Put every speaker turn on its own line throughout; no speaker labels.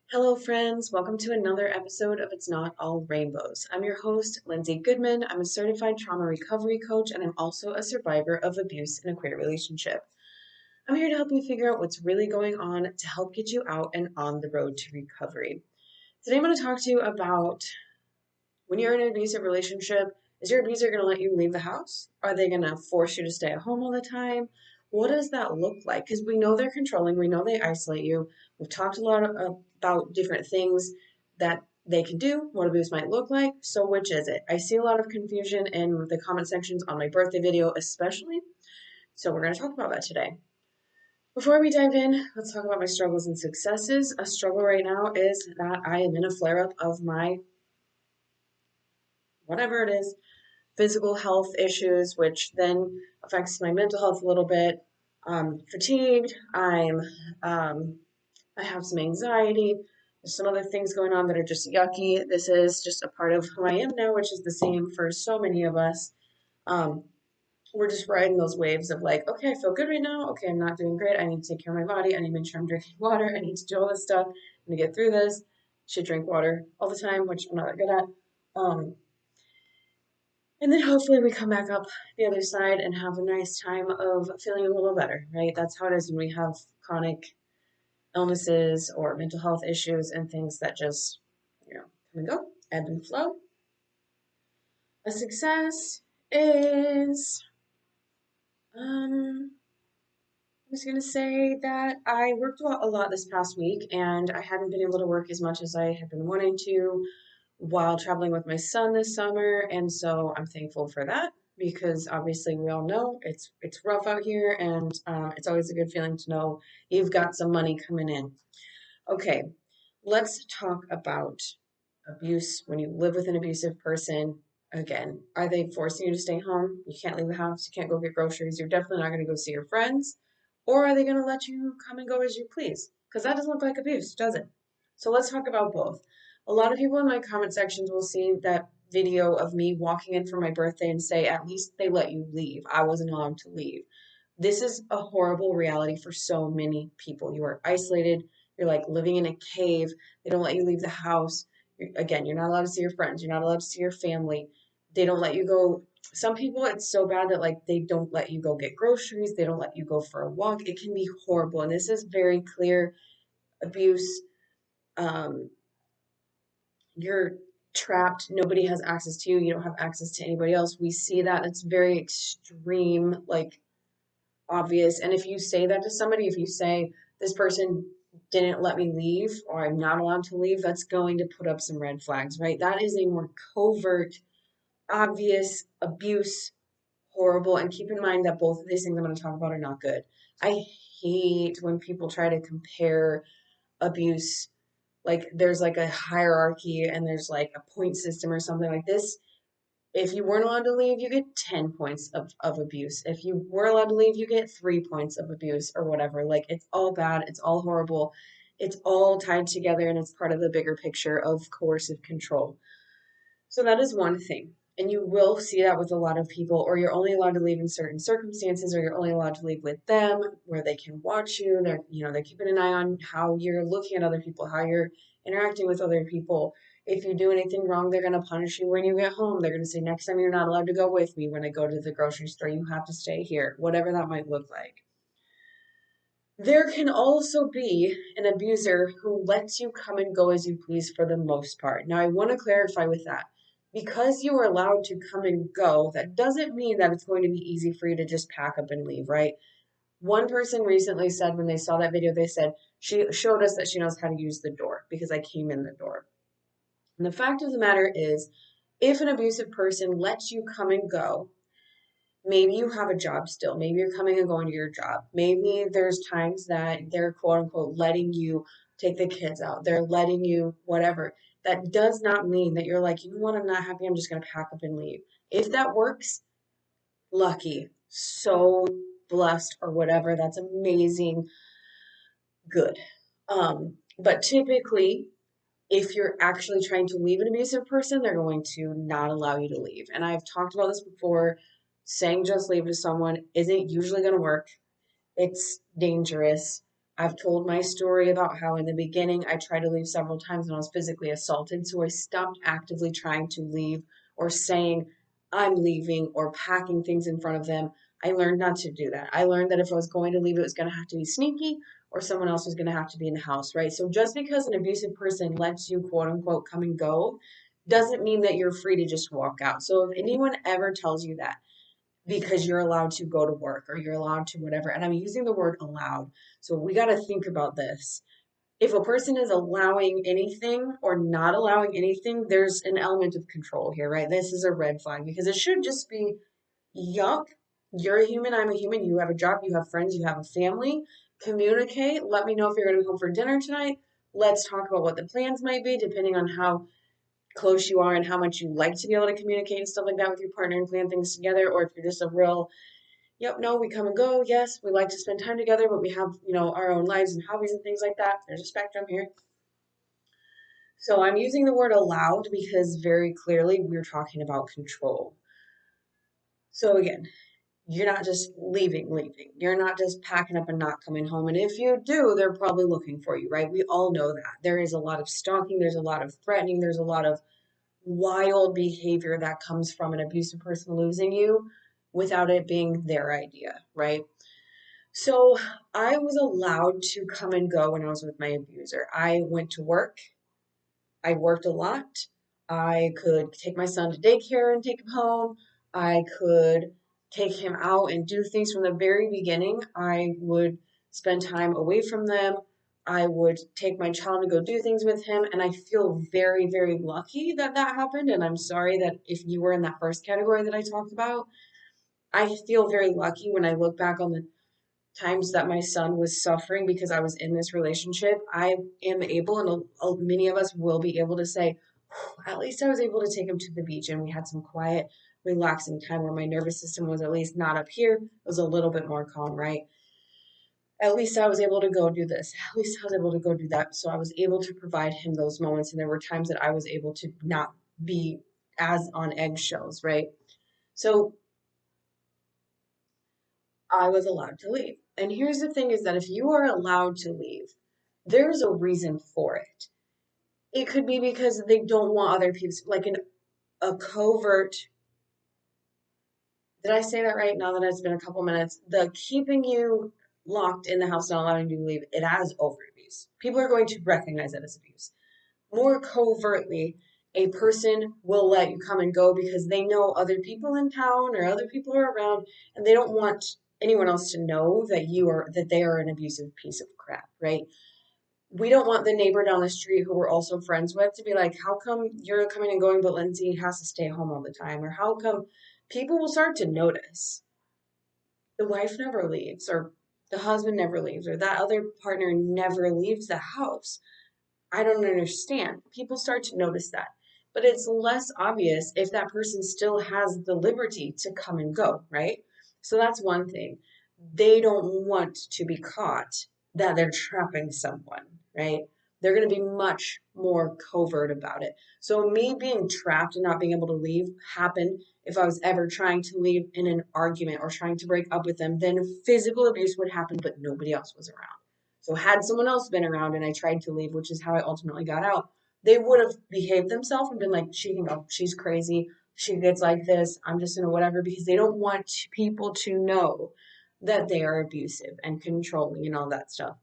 Hello, friends. Welcome to another episode of It's Not All Rainbows. I'm your host, Lindsay Goodman. I'm a certified trauma recovery coach, and I'm also a survivor of abuse in a queer relationship. I'm here to help you figure out what's really going on to help get you out and on the road to recovery. Today, I'm going to talk to you about when you're in an abusive relationship, is your abuser going to let you leave the house? Are they going to force you to stay at home all the time? What does that look like? Because we know they're controlling, we know they isolate you. We've talked a lot about different things that they can do, what abuse might look like. So, which is it? I see a lot of confusion in the comment sections on my birthday video, especially. So, we're going to talk about that today. Before we dive in, let's talk about my struggles and successes. A struggle right now is that I am in a flare up of my whatever it is physical health issues, which then affects my mental health a little bit. I'm fatigued. I have some anxiety. There's some other things going on that are just yucky. This is just a part of who I am now, which is the same for so many of us. Um, we're just riding those waves of like, okay, I feel good right now. Okay, I'm not doing great. I need to take care of my body. I need to make sure I'm drinking water. I need to do all this stuff. I'm gonna get through this. Should drink water all the time, which I'm not that good at. Um, and then hopefully we come back up the other side and have a nice time of feeling a little better, right? That's how it is when we have chronic illnesses or mental health issues and things that just, come and go, ebb and flow. A success is, I was going to say that I worked a lot this past week and I hadn't been able to work as much as I had been wanting to while traveling with my son this summer, and so I'm thankful for that because obviously we all know it's rough out here, and it's always a good feeling to know you've got some money coming in. Okay, let's talk about abuse when you live with an abusive person. Again, are they forcing you to stay home? You can't leave the house, you can't go get groceries, you're definitely not going to go see your friends. Or are they going to let you come and go as you please? Because that doesn't look like abuse, does it? So let's talk about both. A lot of people in my comment sections will see that video of me walking in for my birthday and say, at least they let you leave. I wasn't allowed to leave. This is a horrible reality for so many people. You are isolated. You're like living in a cave. They don't let you leave the house. Again, you're not allowed to see your friends. You're not allowed to see your family. They don't let you go. Some people, it's so bad that like they don't let you go get groceries. They don't let you go for a walk. It can be horrible. And this is very clear abuse. Um, you're trapped. Nobody has access to you. You don't have access to anybody else. We see that. It's very extreme, like obvious. And if you say that to somebody, if you say, this person didn't let me leave or I'm not allowed to leave, that's going to put up some red flags, right? That is a more covert, obvious abuse, horrible. And keep in mind that both of these things I'm going to talk about are not good. I hate when people try to compare abuse, like there's like a hierarchy and there's like a point system or something like this. If you weren't allowed to leave, you get 10 points of abuse. If you were allowed to leave, you get 3 points of abuse or whatever. Like, it's all bad. It's all horrible. It's all tied together and it's part of the bigger picture of coercive control. So that is one thing. And you will see that with a lot of people, or you're only allowed to leave in certain circumstances, or you're only allowed to leave with them where they can watch you. They're keeping an eye on how you're looking at other people, how you're interacting with other people. If you do anything wrong, they're going to punish you when you get home. They're going to say, next time you're not allowed to go with me when I go to the grocery store, you have to stay here, whatever that might look like. There can also be an abuser who lets you come and go as you please for the most part. Now, I want to clarify with that. Because you are allowed to come and go, that doesn't mean that it's going to be easy for you to just pack up and leave, right? One person recently said when they saw that video, they said, she showed us that she knows how to use the door because I came in the door. And the fact of the matter is, if an abusive person lets you come and go, maybe you have a job still. Maybe you're coming and going to your job. Maybe there's times that they're quote unquote letting you take the kids out. They're letting you whatever. That does not mean that you're like, you know what, I'm not happy. I'm just going to pack up and leave. If that works, lucky, so blessed or whatever. That's amazing. Good. But typically, if you're actually trying to leave an abusive person, they're going to not allow you to leave. And I've talked about this before. Saying just leave to someone isn't usually going to work. It's dangerous. I've told my story about how in the beginning I tried to leave several times and I was physically assaulted. So I stopped actively trying to leave or saying I'm leaving or packing things in front of them. I learned not to do that. I learned that if I was going to leave, it was going to have to be sneaky or someone else was going to have to be in the house, right? So just because an abusive person lets you quote unquote come and go doesn't mean that you're free to just walk out. So if anyone ever tells you that, because you're allowed to go to work or you're allowed to whatever. And I'm using the word allowed. So we got to think about this. If a person is allowing anything or not allowing anything, there's an element of control here, right? This is a red flag because it should just be, yup, you're a human, I'm a human, you have a job, you have friends, you have a family. Communicate. Let me know if you're going to be home for dinner tonight. Let's talk about what the plans might be, depending on how close you are and how much you like to be able to communicate and stuff like that with your partner and plan things together, or if you're just a real, yep, no, we come and go. Yes, we like to spend time together, but we have, our own lives and hobbies and things like that. There's a spectrum here. So I'm using the word allowed because very clearly we're talking about control. So again, you're not just leaving. You're not just packing up and not coming home. And if you do, they're probably looking for you, right? We all know that. There is a lot of stalking, there's a lot of threatening, there's a lot of wild behavior that comes from an abusive person losing you without it being their idea, right? So I was allowed to come and go when I was with my abuser. I went to work. I worked a lot. I could take my son to daycare and take him home. I could take him out and do things from the very beginning. I would spend time away from them. I would take my child to go do things with him. And I feel very, very lucky that that happened. And I'm sorry that if you were in that first category that I talked about, I feel very lucky when I look back on the times that my son was suffering because I was in this relationship. I am able, and many of us will be able to say, at least I was able to take him to the beach and we had some quiet, relaxing time where my nervous system was at least not up here. It was a little bit more calm, right? At least I was able to go do this. At least I was able to go do that. So I was able to provide him those moments. And there were times that I was able to not be as on eggshells, right? So I was allowed to leave. And here's the thing is that if you are allowed to leave, there's a reason for it. It could be because they don't want other people, like a covert. Did I say that right? Now that it's been a couple minutes, the keeping you locked in the house, not allowing you to leave, it has overt abuse. People are going to recognize that as abuse. More covertly, a person will let you come and go because they know other people in town or other people are around and they don't want anyone else to know that they are an abusive piece of crap, right? We don't want the neighbor down the street who we're also friends with to be like, how come you're coming and going but Lindsay has to stay home all the time? Or how come people will start to notice the wife never leaves or the husband never leaves or that other partner never leaves the house. I don't understand. People start to notice that. But it's less obvious if that person still has the liberty to come and go, right? So that's one thing. They don't want to be caught that they're trapping someone, right? They're going to be much more covert about it. So, me being trapped and not being able to leave happened if I was ever trying to leave in an argument or trying to break up with them, then physical abuse would happen, but nobody else was around. So had someone else been around and I tried to leave, which is how I ultimately got out, they would have behaved themselves and been like, she can go, she's crazy, she gets like this, I'm just gonna whatever, because they don't want people to know that they are abusive and controlling and all that stuff.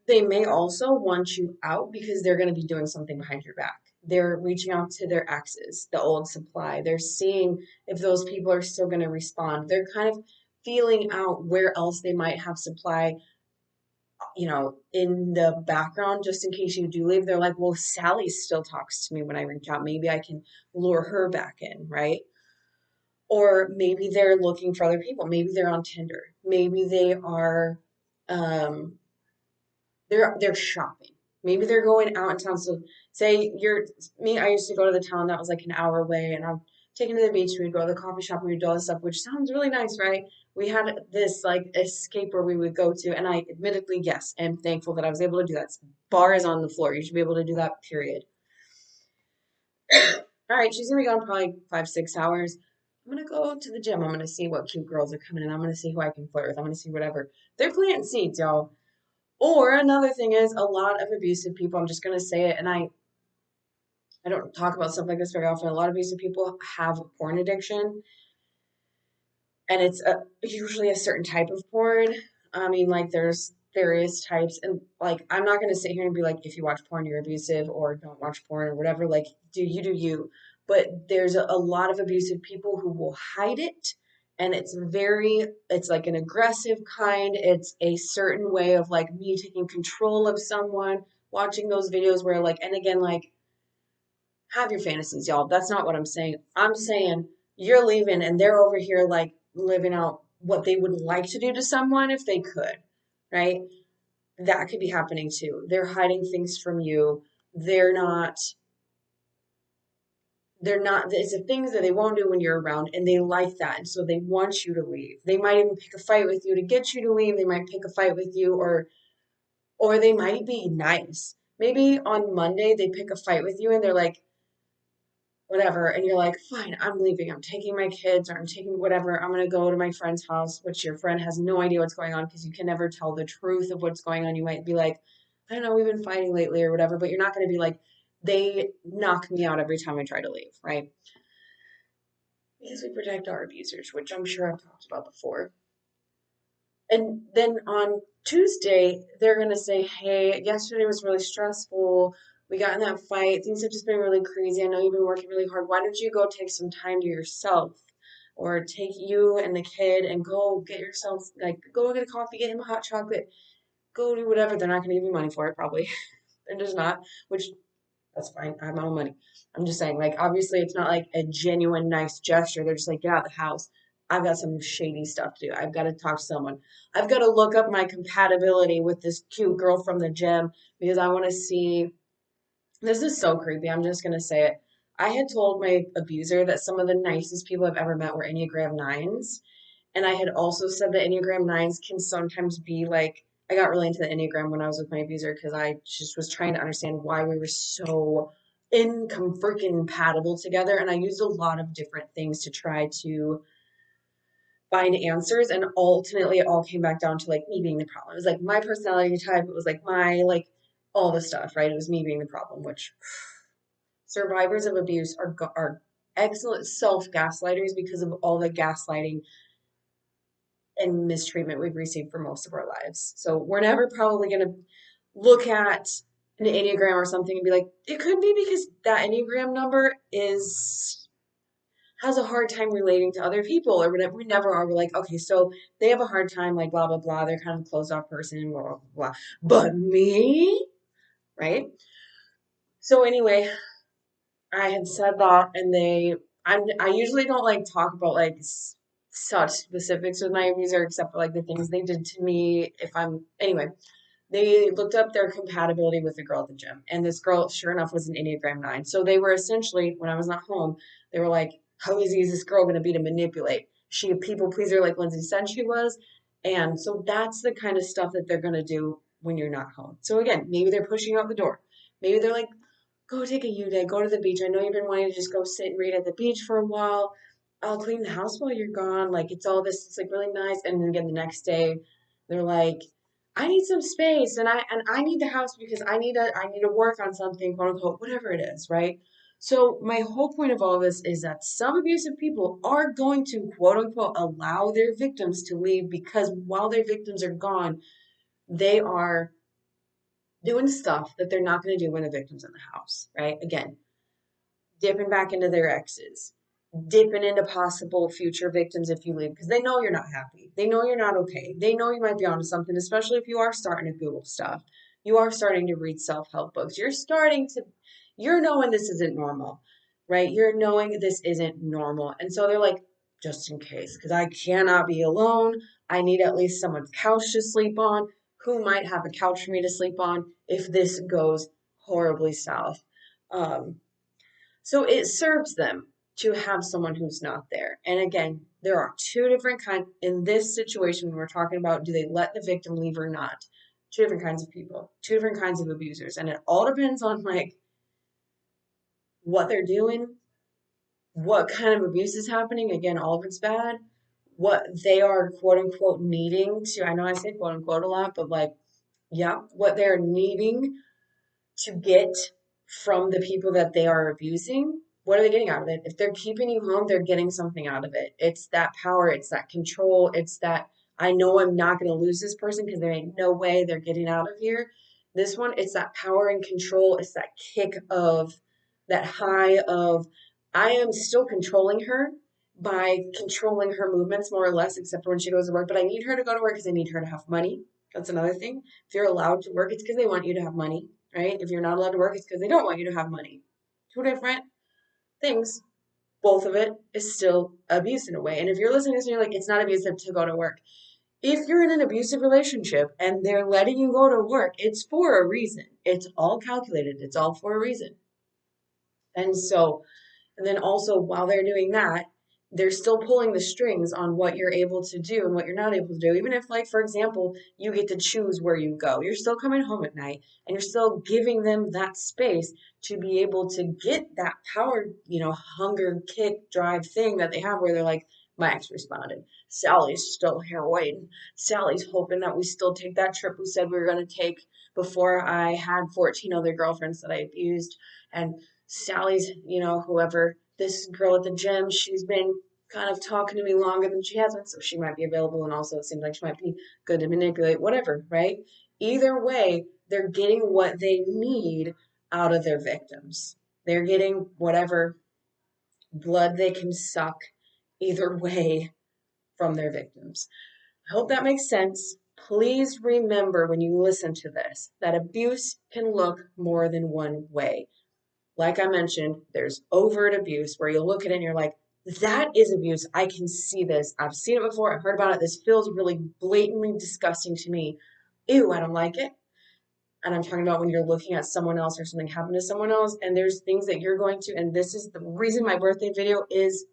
They may also want you out because they're going to be doing something behind your back. They're reaching out to their exes, the old supply. They're seeing if those people are still going to respond. They're kind of feeling out where else they might have supply, in the background, just in case you do leave. They're like, well, Sally still talks to me when I reach out. Maybe I can lure her back in, right? Or maybe they're looking for other people. Maybe they're on Tinder. Maybe they are um, they're shopping. Maybe they're going out in town. So say you're me, I used to go to the town that was like an hour away and I'm taken to the beach, we'd go to the coffee shop and we'd do all this stuff, which sounds really nice, right? We had this like escape where we would go to, and I admittedly, yes, am thankful that I was able to do that. Bar is on the floor. You should be able to do that, period. All right, she's gonna be gone probably 5, 6 hours. I'm gonna go to the gym. I'm gonna see what cute girls are coming in. I'm gonna see who I can flirt with. I'm gonna see whatever. They're planting seeds, y'all. Or another thing is a lot of abusive people, I'm just gonna say it, and I don't talk about stuff like this very often. A lot of abusive people have porn addiction, and it's usually a certain type of porn. I mean, like there's various types, and like I'm not gonna sit here and be like, if you watch porn, you're abusive, or don't watch porn, or whatever. Like, do you. But there's a lot of abusive people who will hide it, and it's like an aggressive kind. It's a certain way of like me taking control of someone, watching those videos where like, and again, like have your fantasies, y'all. That's not what I'm saying. I'm saying you're leaving and they're over here like living out what they would like to do to someone if they could, right? That could be happening too. They're hiding things from you. They're not, it's the things that they won't do when you're around and they like that. And so they want you to leave. They might even pick a fight with you to get you to leave. They might pick a fight with you or they might be nice. Maybe on Monday they pick a fight with you and they're like, whatever, and you're like, fine, I'm leaving. I'm taking my kids or I'm taking whatever. I'm gonna go to my friend's house, which your friend has no idea what's going on because you can never tell the truth of what's going on. You might be like, I don't know, we've been fighting lately or whatever, but you're not gonna be like, they knock me out every time I try to leave, right? Because we protect our abusers, which I'm sure I've talked about before. And then on Tuesday, they're going to say, hey, yesterday was really stressful. We got in that fight. Things have just been really crazy. I know you've been working really hard. Why don't you go take some time to yourself? Or take you and the kid and go get yourself, like, go get a coffee, get him a hot chocolate, go do whatever. They're not going to give you money for it, probably. They're just not, which that's fine. I have my own money. I'm just saying, like, obviously, it's not like a genuine nice gesture. They're just like, get out of the house. I've got some shady stuff to do. I've got to talk to someone. I've got to look up my compatibility with this cute girl from the gym because I want to see. This is so creepy. I'm just going to say it. I had told my abuser that some of the nicest people I've ever met were Enneagram nines. And I had also said that Enneagram nines can sometimes be like, I got really into the Enneagram when I was with my abuser because I just was trying to understand why we were so incom freaking compatible together. And I used a lot of different things to try to find answers. And ultimately, it all came back down to like me being the problem. It was like my personality type. It was like like all the stuff, right? It was me being the problem, which survivors of abuse are excellent self gaslighters because of all the gaslighting and mistreatment we've received for most of our lives. So we're never probably going to look at an Enneagram or something and be like, it could be because that Enneagram number is has a hard time relating to other people or whatever. We never are. We're like, okay, so they have a hard time, like blah blah blah. They're kind of a closed off person, blah blah blah. But me, right? So anyway, I had said that, and I usually don't like talk about like such specifics with my abuser, except for like the things they did to me. If I'm anyway, they looked up their compatibility with the girl at the gym, and this girl, sure enough, was an Enneagram 9. So they were essentially, when I was not home, they were like, "How easy is this girl going to be to manipulate? She a people pleaser like Lindsay said she was." And so that's the kind of stuff that they're going to do when you're not home. So again, maybe they're pushing you out the door. Maybe they're like, go take a U day, go to the beach. I know you've been wanting to just go sit and read at the beach for a while. I'll clean the house while you're gone. Like it's all this, it's like really nice. And then again the next day, they're like, I need some space and I need the house because I need to work on something, quote unquote, whatever it is, right? So my whole point of all this is that some abusive people are going to quote unquote allow their victims to leave because while their victims are gone, they are doing stuff that they're not going to do when the victim's in the house, right? Again, dipping back into their exes, dipping into possible future victims if you leave because they know you're not happy. They know you're not okay. They know you might be onto something, especially if you are starting to Google stuff. You are starting to read self help books. You're knowing this isn't normal, right? You're knowing this isn't normal. And so they're like, just in case, because I cannot be alone. I need at least someone's couch to sleep on. Who might have a couch for me to sleep on if this goes horribly south? Um, so it serves them to have someone who's not there. And again, there are two different kinds in this situation when we're talking about do they let the victim leave or not? Two different kinds of people, two different kinds of abusers. And it all depends on like what they're doing, what kind of abuse is happening. Again, all of it's bad. What they are quote unquote needing to, I know I say quote unquote a lot, but like, yeah, what they're needing to get from the people that they are abusing. What are they getting out of it? If they're keeping you home, they're getting something out of it. It's that power, it's that control, it's that I know I'm not going to lose this person because there ain't no way they're getting out of here. This one, it's that power and control, it's that kick of that high of I am still controlling her by controlling her movements more or less, except for when she goes to work. But I need her to go to work because I need her to have money. That's another thing. If you're allowed to work, it's because they want you to have money, right? If you're not allowed to work, it's because they don't want you to have money. Two different things. Both of it is still abuse in a way. And if you're listening to this and you're like, it's not abusive to go to work. If you're in an abusive relationship and they're letting you go to work, it's for a reason. It's all calculated. It's all for a reason. And so and then also, while they're doing that, they're still pulling the strings on what you're able to do and what you're not able to do. Even if, like, for example, you get to choose where you go, you're still coming home at night and you're still giving them that space to be able to get that power, hunger, kick, drive thing that they have where they're like, my ex responded. Sally's still here waiting. Sally's hoping that we still take that trip we said we were going to take before I had 14 other girlfriends that I abused. And Sally's, whoever, this girl at the gym, she's been kind of talking to me longer than she has been, so she might be available. And also, it seems like she might be good to manipulate, whatever, right? Either way, they're getting what they need out of their victims. They're getting whatever blood they can suck, either way, from their victims. I hope that makes sense. Please remember when you listen to this that abuse can look more than one way. Like I mentioned, there's overt abuse where you look at it and you're like, that is abuse. I can see this. I've seen it before. I've heard about it. This feels really blatantly disgusting to me. Ew, I don't like it. And I'm talking about when you're looking at someone else or something happened to someone else, and there's things that you're going to, and this is the reason my birthday video is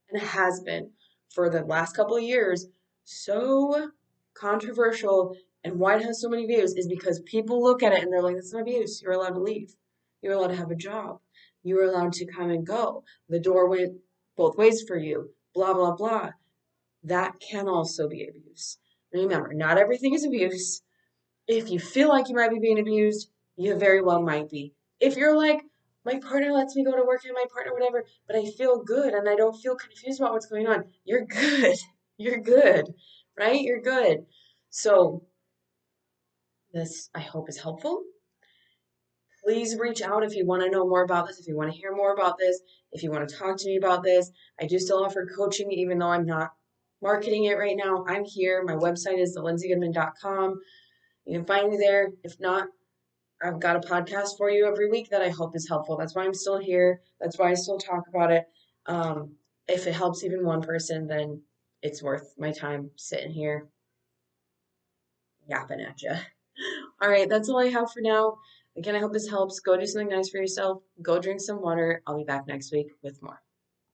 and has been for the last couple of years so controversial and why it has so many views is because people look at it and they're like, that's not abuse. You're allowed to leave. You're allowed to have a job. You were allowed to come and go. The door went both ways for you. Blah, blah, blah. That can also be abuse. Remember, not everything is abuse. If you feel like you might be being abused, you very well might be. If you're like, my partner lets me go to work and my partner, whatever, but I feel good and I don't feel confused about what's going on, you're good. You're good, right? You're good. So, this I hope is helpful. Please reach out if you want to know more about this, if you want to hear more about this, if you want to talk to me about this. I do still offer coaching, even though I'm not marketing it right now. I'm here. My website is thelindsaygoodman.com. You can find me there. If not, I've got a podcast for you every week that I hope is helpful. That's why I'm still here. That's why I still talk about it. If it helps even one person, then it's worth my time sitting here yapping at you. All right, that's all I have for now. Again, I hope this helps. Go do something nice for yourself. Go drink some water. I'll be back next week with more.